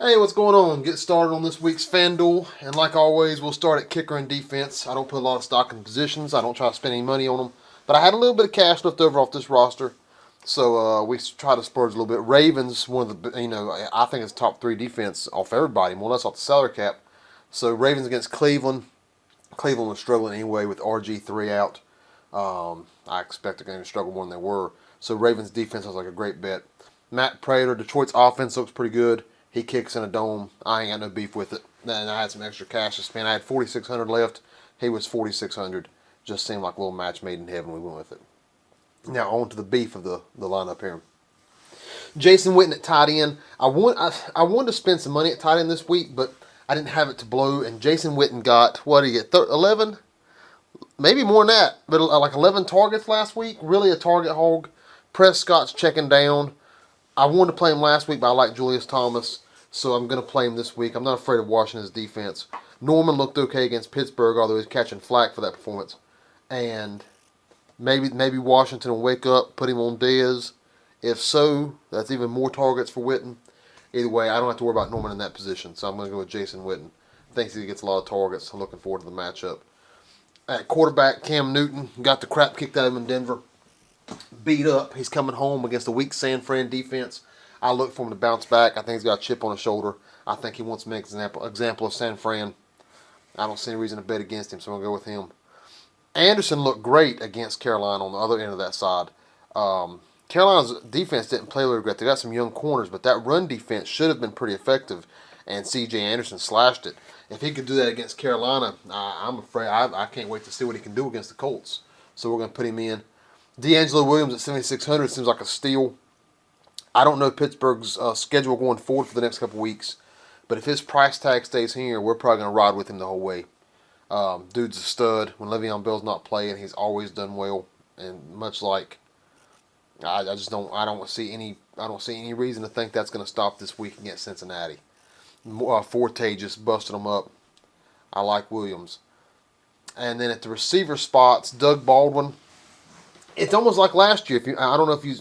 Hey, what's going on? Get started on this week's FanDuel, and like always, we'll start at kicker and defense. I don't put a lot of stock in positions. I don't try to spend any money on them, but I had a little bit of cash left over off this roster, so we try to splurge a little bit. Ravens, one of the I think it's top 3 defense off everybody, more or less off the salary cap. So Ravens against Cleveland. Cleveland was struggling anyway with RG3 out. I expect they're going to struggle more than they were. So Ravens defense was like a great bet. Matt Prater, Detroit's offense looks pretty good. He kicks in a dome. I ain't got no beef with it. And I had some extra cash to spend. I had $4,600 left. He was $4,600. Just seemed like a little match made in heaven. We went with it. Now on to the beef of the lineup here. Jason Witten at tight end. I wanted to spend some money at tight end this week, but I didn't have it to blow. And Jason Witten got, what did he get? 11? Maybe more than that. But like 11 targets last week. Really a target hog. Prescott's checking down. I wanted to play him last week, but I like Julius Thomas, so I'm going to play him this week. I'm not afraid of Washington's defense. Norman looked okay against Pittsburgh, although he's catching flack for that performance. And maybe Washington will wake up, put him on Dez. If so, that's even more targets for Witten. Either way, I don't have to worry about Norman in that position, so I'm going to go with Jason Witten. Thinks he gets a lot of targets. I'm looking forward to the matchup. At quarterback, Cam Newton got the crap kicked out of him in Denver. Beat up. He's coming home against a weak San Fran defense. I look for him to bounce back. I think he's got a chip on his shoulder. I think he wants to make an example of San Fran. I don't see any reason to bet against him, so I'm going to go with him. Anderson looked great against Carolina on the other end of that side. Carolina's defense didn't play really great. They got some young corners, but that run defense should have been pretty effective, and C.J. Anderson slashed it. If he could do that against Carolina, I'm afraid I can't wait to see what he can do against the Colts. So we're going to put him in. D'Angelo Williams at 7,600 seems like a steal. I don't know Pittsburgh's schedule going forward for the next couple weeks, but if his price tag stays here, we're probably going to ride with him the whole way. Dude's a stud. When Le'Veon Bell's not playing, he's always done well, and much like I don't see any reason to think that's going to stop this week against Cincinnati. Forte just busted them up. I like Williams, and then at the receiver spots, Doug Baldwin. It's almost like last year. I don't know if you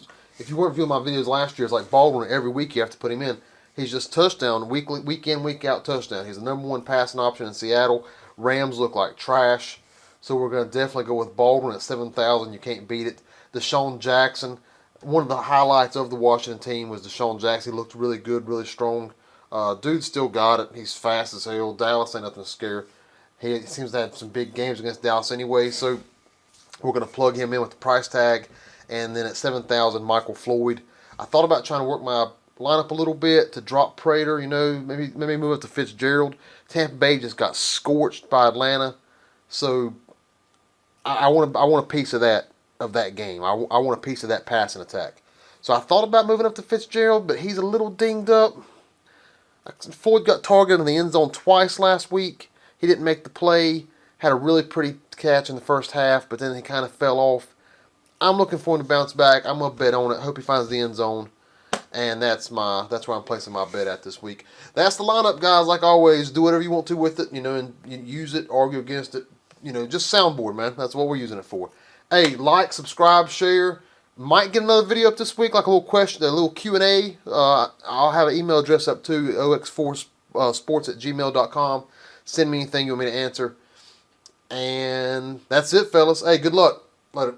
weren't viewing my videos last year. It's like Baldwin every week you have to put him in. He's just touchdown week in week out touchdown. He's the number 1 passing option in Seattle. Rams look like trash, so we're going to definitely go with Baldwin at 7,000. You can't beat it. Deshaun Jackson. One of the highlights of the Washington team was Deshaun Jackson. He looked really good, really strong. Dude still got it. He's fast as hell. Dallas ain't nothing to scare. He seems to have some big games against Dallas anyway, so we're going to plug him in with the price tag. And then at 7,000, Michael Floyd. I thought about trying to work my lineup a little bit to drop Prater, maybe move up to Fitzgerald. Tampa Bay just got scorched by Atlanta. So I want a piece of that game. I want a piece of that passing attack. So I thought about moving up to Fitzgerald, but he's a little dinged up. Floyd got targeted in the end zone twice last week. He didn't make the play. Had a really pretty catch in the first half, but then he kind of fell off. I'm looking for him to bounce back. I'm going to bet on it. Hope he finds the end zone. And that's where I'm placing my bet at this week. That's the lineup, guys. Like always, do whatever you want to with it, and use it, argue against it. Just soundboard, man. That's what we're using it for. Hey, like, subscribe, share. Might get another video up this week, like a little Q&A. I'll have an email address up too, ox4sports@gmail.com. Send me anything you want me to answer. And that's it, fellas. Hey, good luck. Later.